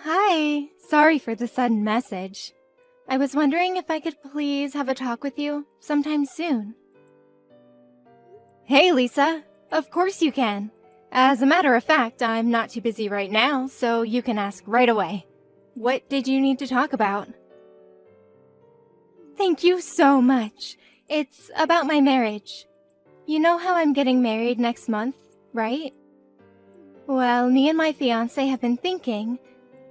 Hi. Sorry for the sudden message. I was wondering if I could please have a talk with you sometime soon. Hey, Lisa. Of course you can. As a matter of fact, I'm not too busy right now, so you can ask right away. What did you need to talk about? Thank you so much. It's about my marriage. You know how I'm getting married next month, right? Well, me and my fiancé have been thinking,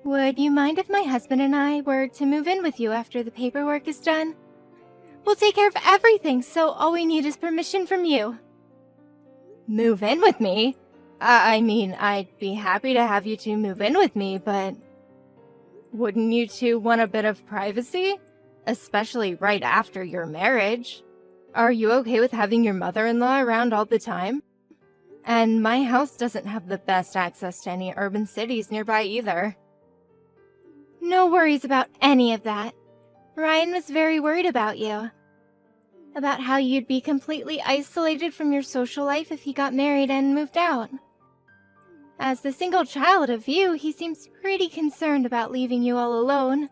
would you mind if my husband and I were to move in with you after the paperwork is done? We'll take care of everything, so all we need is permission from you. Move in with me? I'd be happy to have you two move in with me, but wouldn't you two want a bit of privacy? Especially right after your marriage. Are you okay with having your mother-in-law around all the time? And my house doesn't have the best access to any urban cities nearby either. No worries about any of that. Ryan was very worried about you. About how you'd be completely isolated from your social life if he got married and moved out. As the single child of you, he seems pretty concerned about leaving you all alone.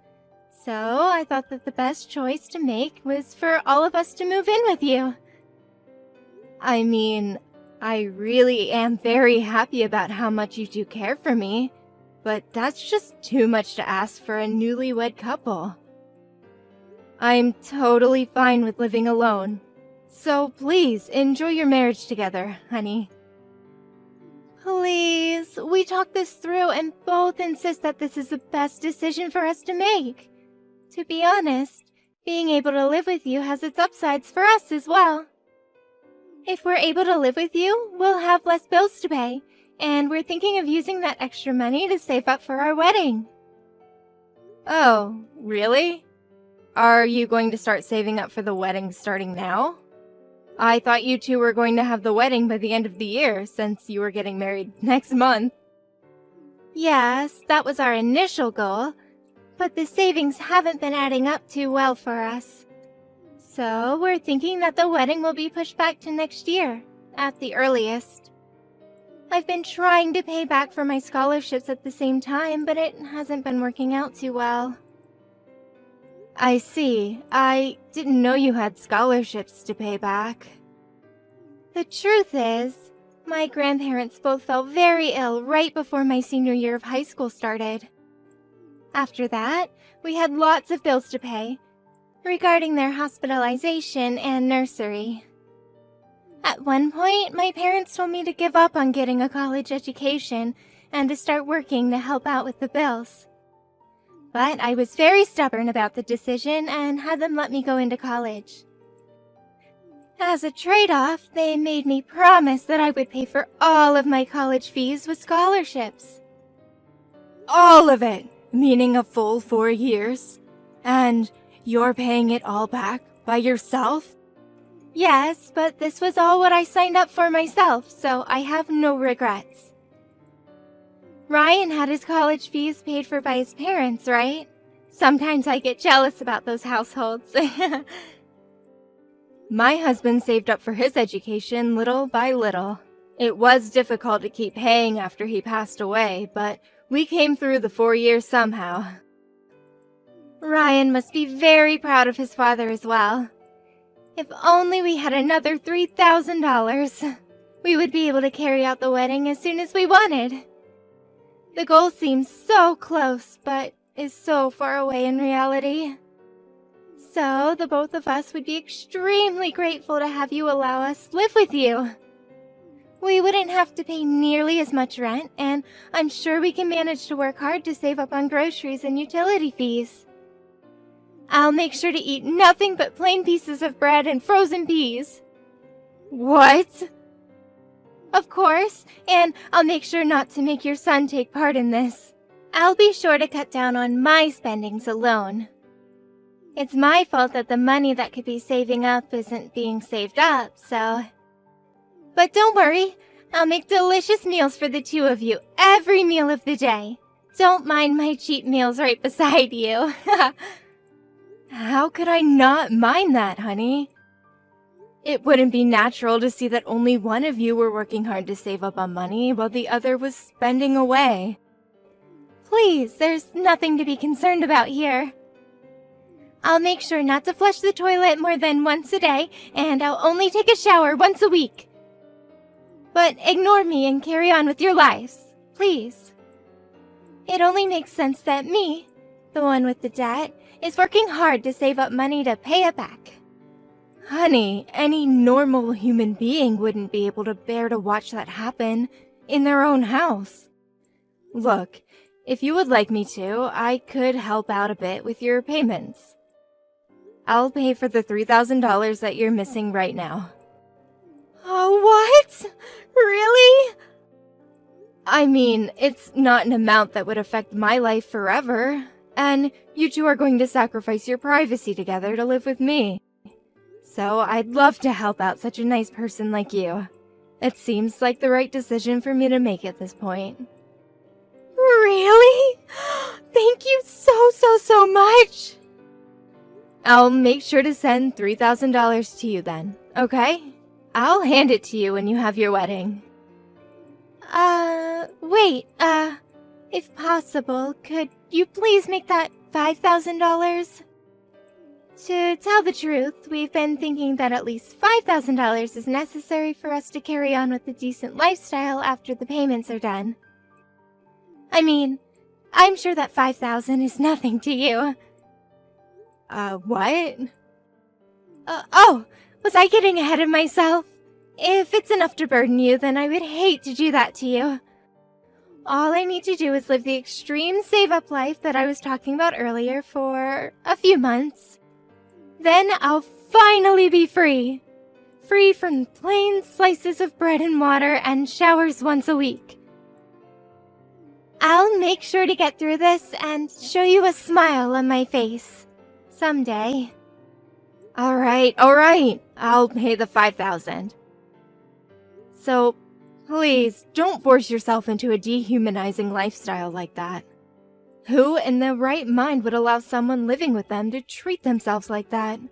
So I thought that the best choice to make was for all of us to move in with you. I really am very happy about how much you two care for me, but that's just too much to ask for a newlywed couple. I'm totally fine with living alone, so please enjoy your marriage together, honey. Please, we talked this through and both insist that this is the best decision for us to make. To be honest, being able to live with you has its upsides for us as well. If we're able to live with you, we'll have less bills to pay, and we're thinking of using that extra money to save up for our wedding. Oh, really? Are you going to start saving up for the wedding starting now? I thought you two were going to have the wedding by the end of the year, since you were getting married next month. Yes, that was our initial goal, but the savings haven't been adding up too well for us. So we're thinking that the wedding will be pushed back to next year, at the earliest. I've been trying to pay back for my scholarships at the same time, but it hasn't been working out too well. I see. I didn't know you had scholarships to pay back. The truth is, my grandparents both fell very ill right before my senior year of high school started. After that, we had lots of bills to pay, regarding their hospitalization and nursery. At one point, my parents told me to give up on getting a college education and to start working to help out with the bills. But I was very stubborn about the decision and had them let me go into college. As a trade-off, they made me promise that I would pay for all of my college fees with scholarships. All of it, meaning a full 4 years? And you're paying it all back by yourself? Yes, but this was all what I signed up for myself, so I have no regrets. Ryan had his college fees paid for by his parents, right? Sometimes I get jealous about those households. My husband saved up for his education little by little. It was difficult to keep paying after he passed away, but we came through the 4 years somehow. Ryan must be very proud of his father as well. If only we had another $3,000, we would be able to carry out the wedding as soon as we wanted. The goal seems so close, but is so far away in reality. So, the both of us would be extremely grateful to have you allow us live with you. We wouldn't have to pay nearly as much rent, and I'm sure we can manage to work hard to save up on groceries and utility fees. I'll make sure to eat nothing but plain pieces of bread and frozen peas. What? Of course, and I'll make sure not to make your son take part in this. I'll be sure to cut down on my spendings alone. It's my fault that the money that could be saving up isn't being saved up, so... But don't worry, I'll make delicious meals for the two of you every meal of the day. Don't mind my cheap meals right beside you. How could I not mind that, honey? It wouldn't be natural to see that only one of you were working hard to save up on money while the other was spending away. Please, there's nothing to be concerned about here. I'll make sure not to flush the toilet more than once a day, and I'll only take a shower once a week. But ignore me and carry on with your lives, please. It only makes sense that me, the one with the debt, is working hard to save up money to pay it back. Honey, any normal human being wouldn't be able to bear to watch that happen in their own house. Look, if you would like me to, I could help out a bit with your payments. I'll pay for the $3,000 that you're missing right now. What? Really? I mean, it's not an amount that would affect my life forever, and you two are going to sacrifice your privacy together to live with me. So I'd love to help out such a nice person like you. It seems like the right decision for me to make at this point. Really? Thank you so much! I'll make sure to send $3,000 to you then, okay? I'll hand it to you when you have your wedding. Wait, if possible, could you please make that $5,000? To tell the truth, we've been thinking that at least $5,000 is necessary for us to carry on with a decent lifestyle after the payments are done. I mean, I'm sure that $5,000 is nothing to you. What? Was I getting ahead of myself? If it's enough to burden you, then I would hate to do that to you. All I need to do is live the extreme save-up life that I was talking about earlier for a few months. Then I'll finally be free. Free from plain slices of bread and water and showers once a week. I'll make sure to get through this and show you a smile on my face. Someday. All right. I'll pay the $5,000. So, please, don't force yourself into a dehumanizing lifestyle like that. Who in their right mind would allow someone living with them to treat themselves like that? Yay!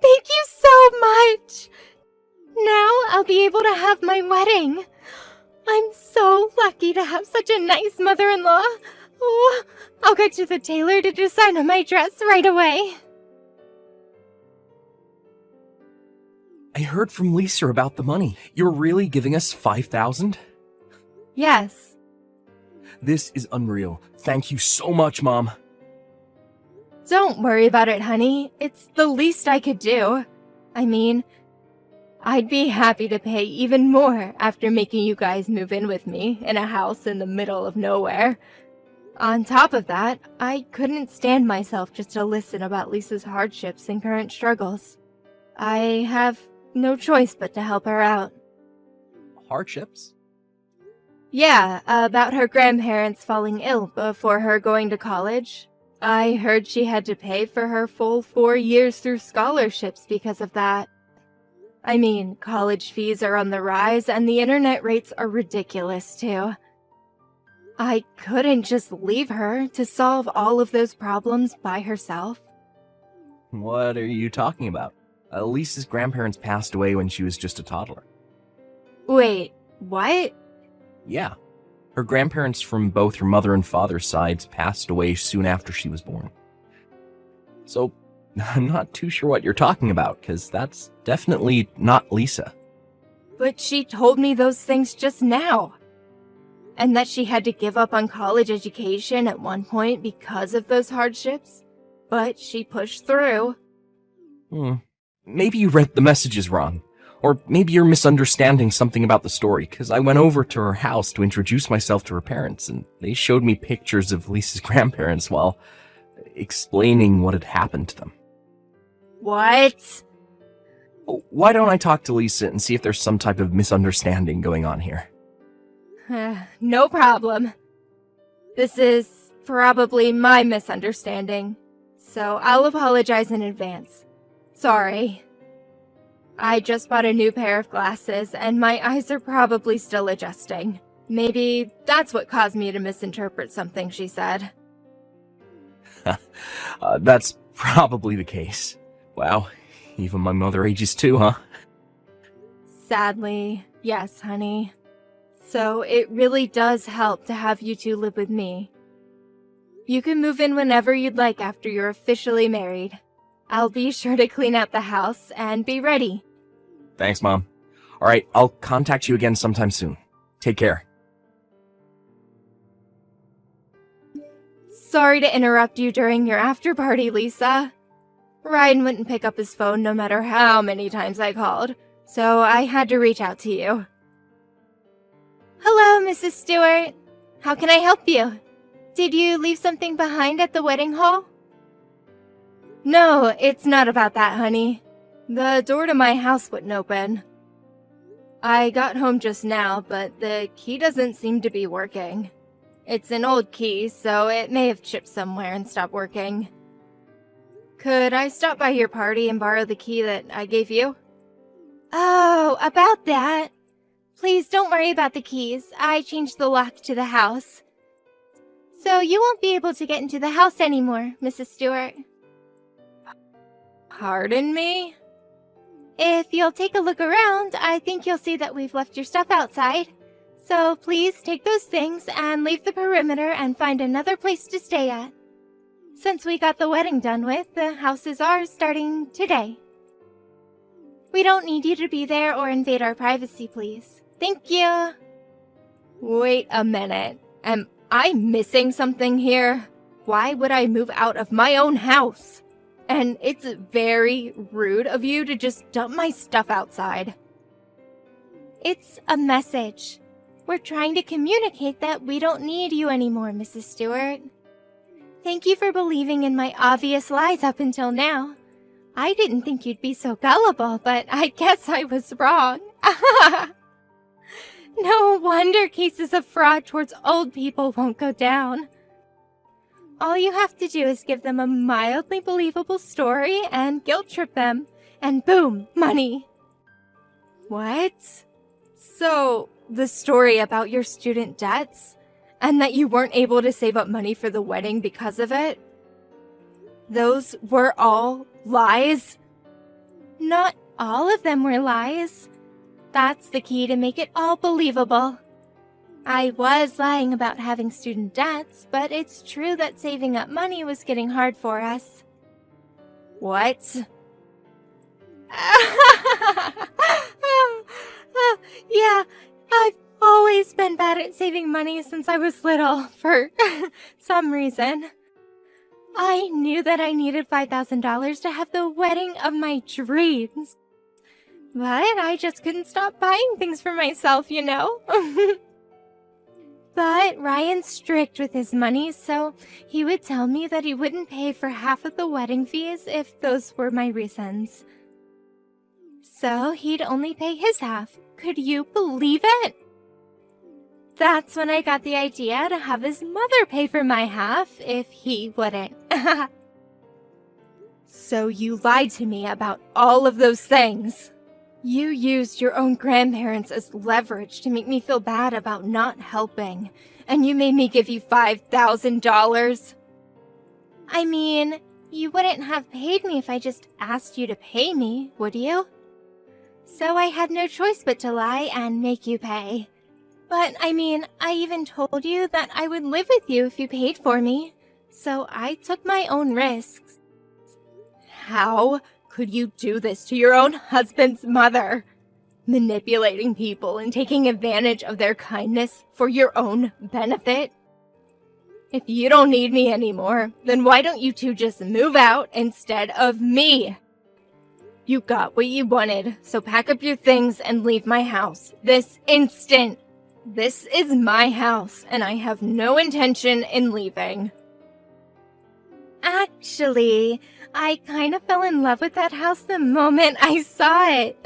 Thank you so much! Now I'll be able to have my wedding. I'm so lucky to have such a nice mother-in-law. Oh, I'll go to the tailor to decide on my dress right away. I heard from Lisa about the money. You're really giving us $5,000? Yes. This is unreal. Thank you so much, Mom. Don't worry about it, honey. It's the least I could do. I mean, I'd be happy to pay even more after making you guys move in with me in a house in the middle of nowhere. On top of that, I couldn't stand myself just to listen about Lisa's hardships and current struggles. I have no choice but to help her out. Hardships? Yeah, about her grandparents falling ill before her going to college. I heard she had to pay for her full 4 years through scholarships because of that. I mean, college fees are on the rise and the internet rates are ridiculous too. I couldn't just leave her to solve all of those problems by herself. What are you talking about? Lisa's grandparents passed away when she was just a toddler. Wait, what? Yeah. Her grandparents from both her mother and father's sides passed away soon after she was born. So, I'm not too sure what you're talking about, because that's definitely not Lisa. But she told me those things just now. And that she had to give up on college education at one point because of those hardships. But she pushed through. Maybe you read the messages wrong. Or maybe you're misunderstanding something about the story, because I went over to her house to introduce myself to her parents, and they showed me pictures of Lisa's grandparents while explaining what had happened to them. What? Why don't I talk to Lisa and see if there's some type of misunderstanding going on here? No problem. This is probably my misunderstanding, so I'll apologize in advance. Sorry. I just bought a new pair of glasses, and my eyes are probably still adjusting. Maybe that's what caused me to misinterpret something she said. That's probably the case. Wow, even my mother ages too, huh? Sadly, yes, honey. So it really does help to have you two live with me. You can move in whenever you'd like after you're officially married. I'll be sure to clean out the house and be ready. Thanks, Mom. Alright, I'll contact you again sometime soon. Take care. Sorry to interrupt you during your after party, Lisa. Ryan wouldn't pick up his phone no matter how many times I called, so I had to reach out to you. Hello, Mrs. Stewart. How can I help you? Did you leave something behind at the wedding hall? No, it's not about that, honey. The door to my house wouldn't open. I got home just now, but the key doesn't seem to be working. It's an old key, so it may have chipped somewhere and stopped working. Could I stop by your party and borrow the key that I gave you? Oh, about that. Please don't worry about the keys. I changed the lock to the house. So you won't be able to get into the house anymore, Mrs. Stewart. Pardon me? If you'll take a look around, I think you'll see that we've left your stuff outside. So please take those things and leave the perimeter and find another place to stay at. Since we got the wedding done with, the house is ours starting today. We don't need you to be there or invade our privacy, please. Thank you. Wait a minute. Am I missing something here? Why would I move out of my own house? And it's very rude of you to just dump my stuff outside. It's a message. We're trying to communicate that we don't need you anymore, Mrs. Stewart. Thank you for believing in my obvious lies up until now. I didn't think you'd be so gullible, but I guess I was wrong. No wonder cases of fraud towards old people won't go down. All you have to do is give them a mildly believable story and guilt trip them, and boom, money. What? So, the story about your student debts, and that you weren't able to save up money for the wedding because of it? Those were all lies? Not all of them were lies. That's the key to make it all believable. I was lying about having student debts, but it's true that saving up money was getting hard for us. What? Yeah, I've always been bad at saving money since I was little, for some reason. I knew that I needed $5,000 to have the wedding of my dreams. But I just couldn't stop buying things for myself, you know? But Ryan's strict with his money, so he would tell me that he wouldn't pay for half of the wedding fees if those were my reasons. So he'd only pay his half. Could you believe it? That's when I got the idea to have his mother pay for my half if he wouldn't. So you lied to me about all of those things. You used your own grandparents as leverage to make me feel bad about not helping, and you made me give you $5,000. I mean, you wouldn't have paid me if I just asked you to pay me, would you? So I had no choice but to lie and make you pay. But, I mean, I even told you that I would live with you if you paid for me, so I took my own risks. How could you do this to your own husband's mother? Manipulating people and taking advantage of their kindness for your own benefit? If you don't need me anymore, then why don't you two just move out instead of me? You got what you wanted, so pack up your things and leave my house this instant. This is my house, and I have no intention in leaving. Actually, I kind of fell in love with that house the moment I saw it.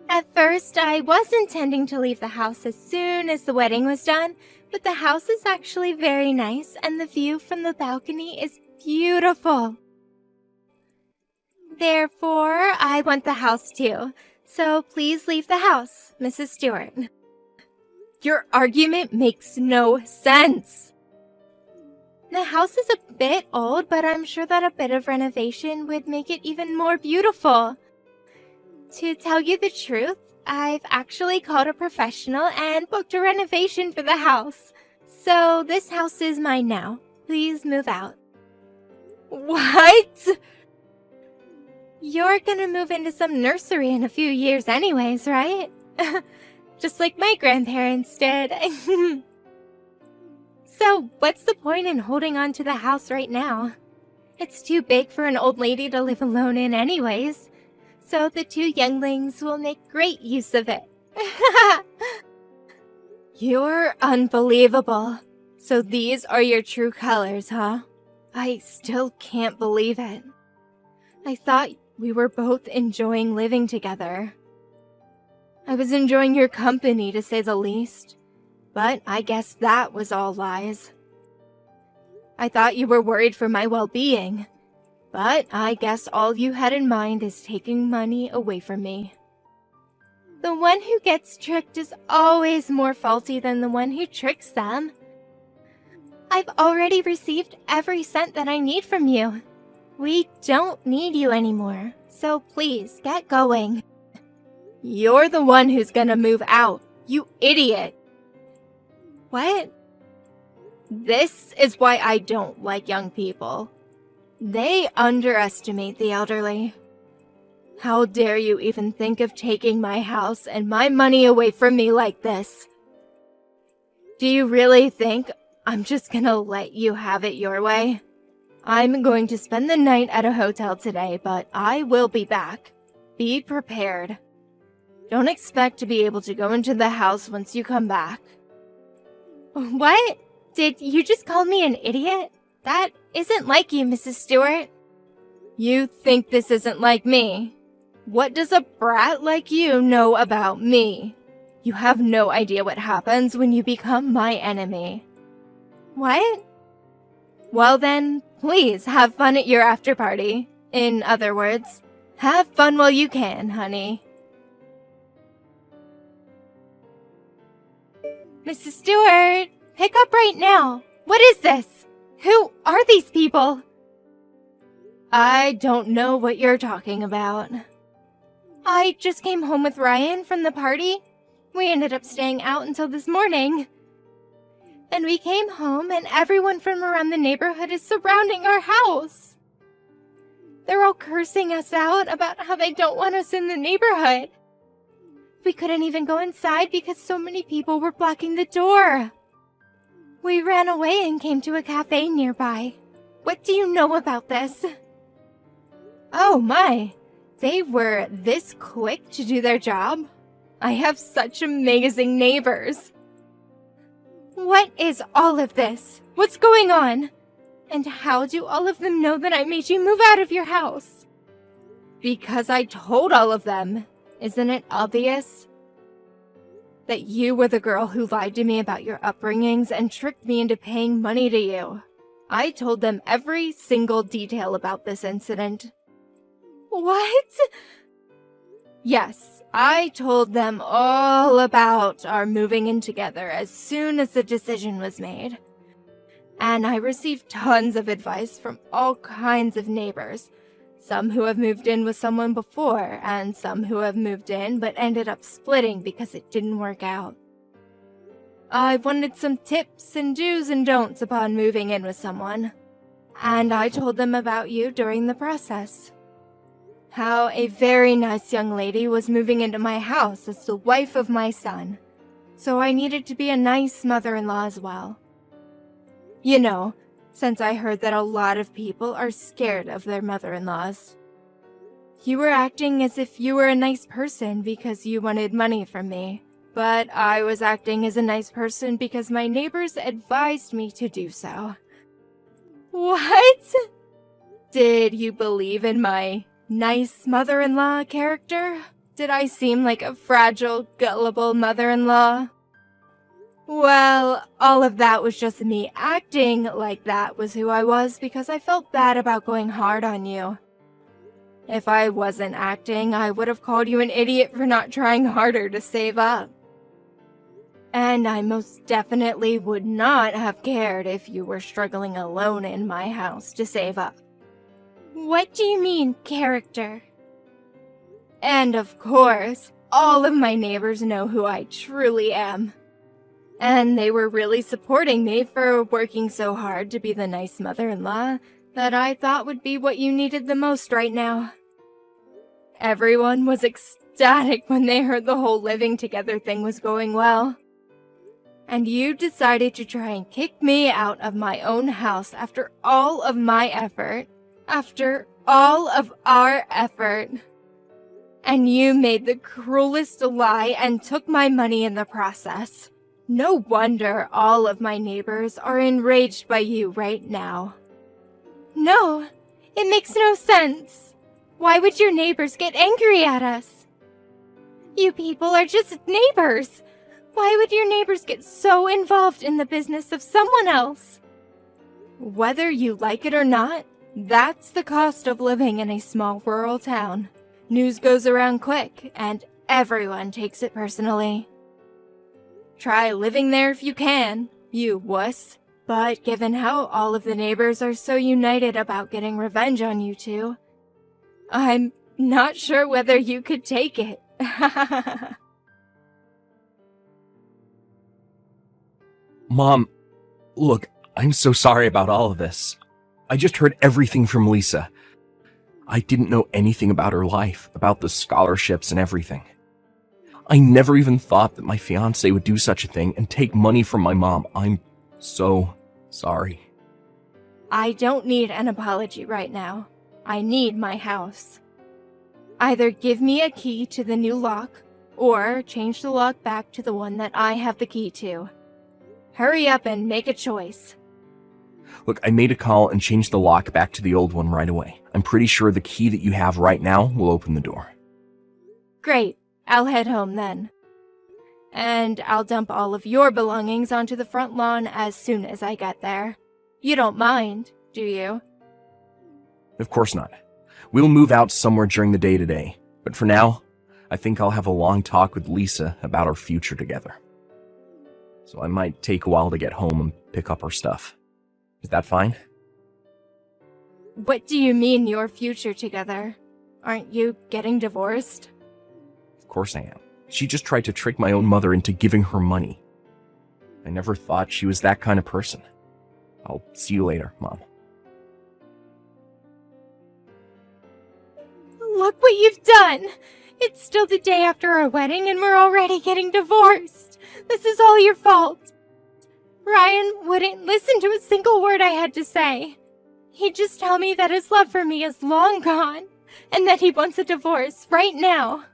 At first, I was intending to leave the house as soon as the wedding was done, but the house is actually very nice, and the view from the balcony is beautiful. Therefore, I want the house too, so please leave the house, Mrs. Stewart. Your argument makes no sense. The house is a bit old, but I'm sure that a bit of renovation would make it even more beautiful. To tell you the truth, I've actually called a professional and booked a renovation for the house. So this house is mine now. Please move out. What? You're gonna move into some nursery in a few years anyways, right? Just like my grandparents did. So, what's the point in holding on to the house right now? It's too big for an old lady to live alone in anyways. So the two younglings will make great use of it. You're unbelievable. So these are your true colors, huh? I still can't believe it. I thought we were both enjoying living together. I was enjoying your company, to say the least. But I guess that was all lies. I thought you were worried for my well-being. But I guess all you had in mind is taking money away from me. The one who gets tricked is always more faulty than the one who tricks them. I've already received every cent that I need from you. We don't need you anymore, so please get going. You're the one who's gonna move out, you idiot. What? This is why I don't like young people. They underestimate the elderly. How dare you even think of taking my house and my money away from me like this? Do you really think I'm just gonna let you have it your way? I'm going to spend the night at a hotel today, but I will be back. Be prepared. Don't expect to be able to go into the house once you come back. What? Did you just call me an idiot? That isn't like you, Mrs. Stewart. You think this isn't like me? What does a brat like you know about me? You have no idea what happens when you become my enemy. What? Well then, please have fun at your after party. In other words, have fun while you can, honey. Mrs. Stewart, pick up right now. What is this? Who are these people? I don't know what you're talking about. I just came home with Ryan from the party. We ended up staying out until this morning. And we came home and everyone from around the neighborhood is surrounding our house. They're all cursing us out about how they don't want us in the neighborhood. We couldn't even go inside because so many people were blocking the door. We ran away and came to a cafe nearby. What do you know about this? Oh my, they were this quick to do their job? I have such amazing neighbors. What is all of this? What's going on? And how do all of them know that I made you move out of your house? Because I told all of them. Isn't it obvious? That you were the girl who lied to me about your upbringings and tricked me into paying money to you. I told them every single detail about this incident. What? Yes, I told them all about our moving in together as soon as the decision was made. And I received tons of advice from all kinds of neighbors. Some who have moved in with someone before, and some who have moved in but ended up splitting because it didn't work out. I wanted some tips and do's and don'ts upon moving in with someone, and I told them about you during the process. How a very nice young lady was moving into my house as the wife of my son, so I needed to be a nice mother-in-law as well. You know, since I heard that a lot of people are scared of their mother-in-laws. You were acting as if you were a nice person because you wanted money from me, but I was acting as a nice person because my neighbors advised me to do so. What? Did you believe in my nice mother-in-law character? Did I seem like a fragile, gullible mother-in-law? Well, all of that was just me acting like that was who I was because I felt bad about going hard on you. If I wasn't acting, I would have called you an idiot for not trying harder to save up. And I most definitely would not have cared if you were struggling alone in my house to save up. What do you mean, character? And of course, all of my neighbors know who I truly am. And they were really supporting me for working so hard to be the nice mother-in-law that I thought would be what you needed the most right now. Everyone was ecstatic when they heard the whole living together thing was going well. And you decided to try and kick me out of my own house after all of my effort. After all of our effort. And you made the cruelest lie and took my money in the process. No wonder all of my neighbors are enraged by you right now. No, it makes no sense. Why would your neighbors get angry at us? You people are just neighbors. Why would your neighbors get so involved in the business of someone else? Whether you like it or not, that's the cost of living in a small rural town. News goes around quick, and everyone takes it personally. Try living there if you can, you wuss. But given how all of the neighbors are so united about getting revenge on you two, I'm not sure whether you could take it. Mom, look, I'm so sorry about all of this. I just heard everything from Lisa. I didn't know anything about her life, about the scholarships and everything. I never even thought that my fiancé would do such a thing and take money from my mom. I'm so sorry. I don't need an apology right now. I need my house. Either give me a key to the new lock, or change the lock back to the one that I have the key to. Hurry up and make a choice. Look, I made a call and changed the lock back to the old one right away. I'm pretty sure the key that you have right now will open the door. Great. I'll head home then. And I'll dump all of your belongings onto the front lawn as soon as I get there. You don't mind, do you? Of course not. We'll move out somewhere during the day today. But for now, I think I'll have a long talk with Lisa about our future together. So I might take a while to get home and pick up our stuff. Is that fine? What do you mean your future together? Aren't you getting divorced? Of course I am. She just tried to trick my own mother into giving her money. I never thought she was that kind of person. I'll see you later, Mom. Look what you've done! It's still the day after our wedding and we're already getting divorced. This is all your fault. Ryan wouldn't listen to a single word I had to say. He'd just tell me that his love for me is long gone and that he wants a divorce right now.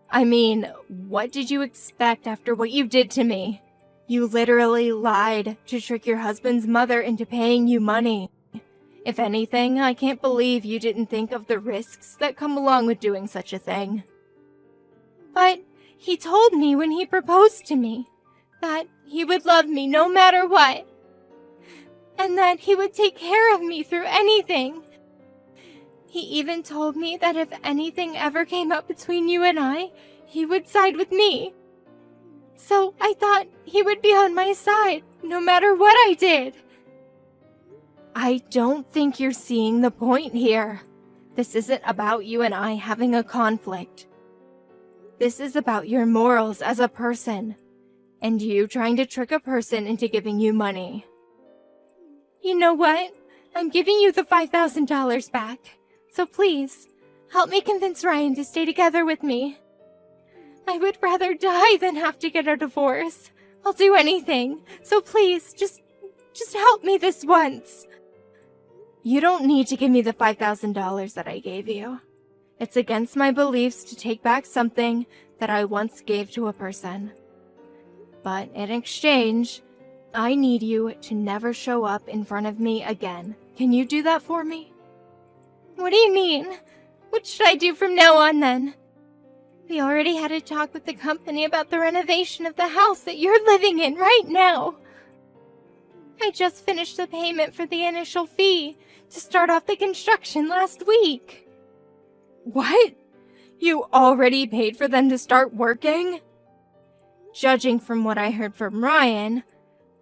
I mean, what did you expect after what you did to me? You literally lied to trick your husband's mother into paying you money. If anything, I can't believe you didn't think of the risks that come along with doing such a thing. But he told me when he proposed to me that he would love me no matter what, and that he would take care of me through anything. He even told me that if anything ever came up between you and I, he would side with me. So I thought he would be on my side, no matter what I did. I don't think you're seeing the point here. This isn't about you and I having a conflict. This is about your morals as a person, and you trying to trick a person into giving you money. You know what? I'm giving you the $5,000 back. So please, help me convince Ryan to stay together with me. I would rather die than have to get a divorce. I'll do anything. So please, just help me this once. You don't need to give me the $5,000 that I gave you. It's against my beliefs to take back something that I once gave to a person. But in exchange, I need you to never show up in front of me again. Can you do that for me? What do you mean? What should I do from now on then? We already had a talk with the company about the renovation of the house that you're living in right now. I just finished the payment for the initial fee to start off the construction last week. What? You already paid for them to start working? Judging from what I heard from Ryan,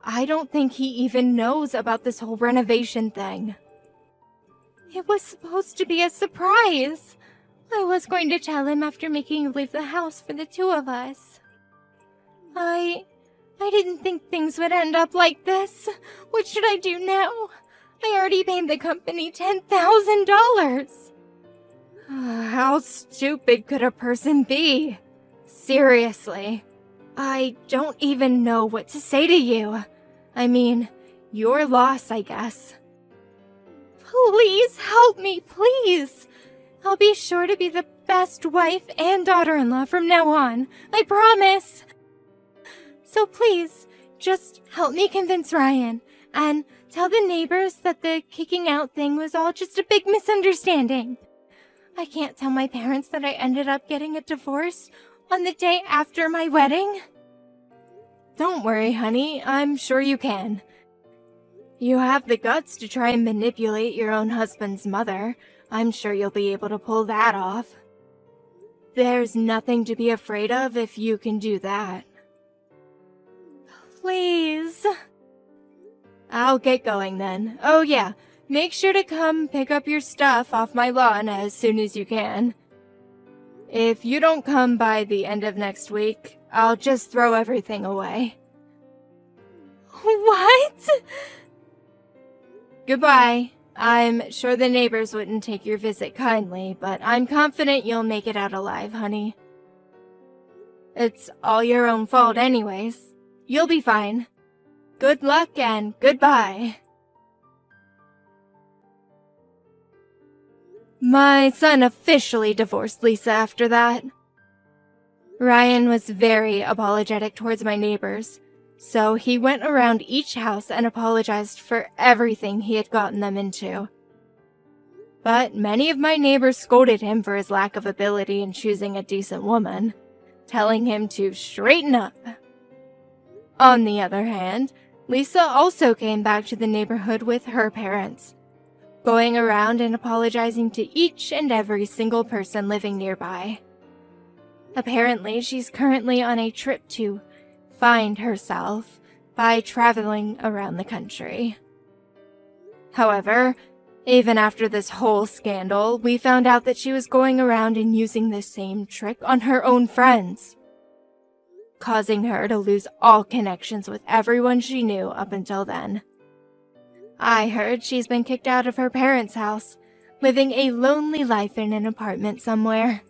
I don't think he even knows about this whole renovation thing. It was supposed to be a surprise. I was going to tell him after making you leave the house for the two of us. I didn't think things would end up like this. What should I do now? I already paid the company $10,000. How stupid could a person be? Seriously. I don't even know what to say to you. I mean, your loss, I guess. Please help me, please. I'll be sure to be the best wife and daughter-in-law from now on. I promise. So please, just help me convince Ryan, and tell the neighbors that the kicking out thing was all just a big misunderstanding. I can't tell my parents that I ended up getting a divorce on the day after my wedding. Don't worry, honey. I'm sure you can. You have the guts to try and manipulate your own husband's mother. I'm sure you'll be able to pull that off. There's nothing to be afraid of if you can do that. Please. I'll get going then. Oh yeah, make sure to come pick up your stuff off my lawn as soon as you can. If you don't come by the end of next week, I'll just throw everything away. What? Goodbye. I'm sure the neighbors wouldn't take your visit kindly, but I'm confident you'll make it out alive, honey. It's all your own fault anyways. You'll be fine. Good luck and goodbye. My son officially divorced Lisa after that. Ryan was very apologetic towards my neighbors, so he went around each house and apologized for everything he had gotten them into. But many of my neighbors scolded him for his lack of ability in choosing a decent woman, telling him to straighten up. On the other hand, Lisa also came back to the neighborhood with her parents, going around and apologizing to each and every single person living nearby. Apparently, she's currently on a trip to find herself by traveling around the country. However, even after this whole scandal, we found out that she was going around and using the same trick on her own friends, causing her to lose all connections with everyone she knew up until then. I heard she's been kicked out of her parents' house, living a lonely life in an apartment somewhere.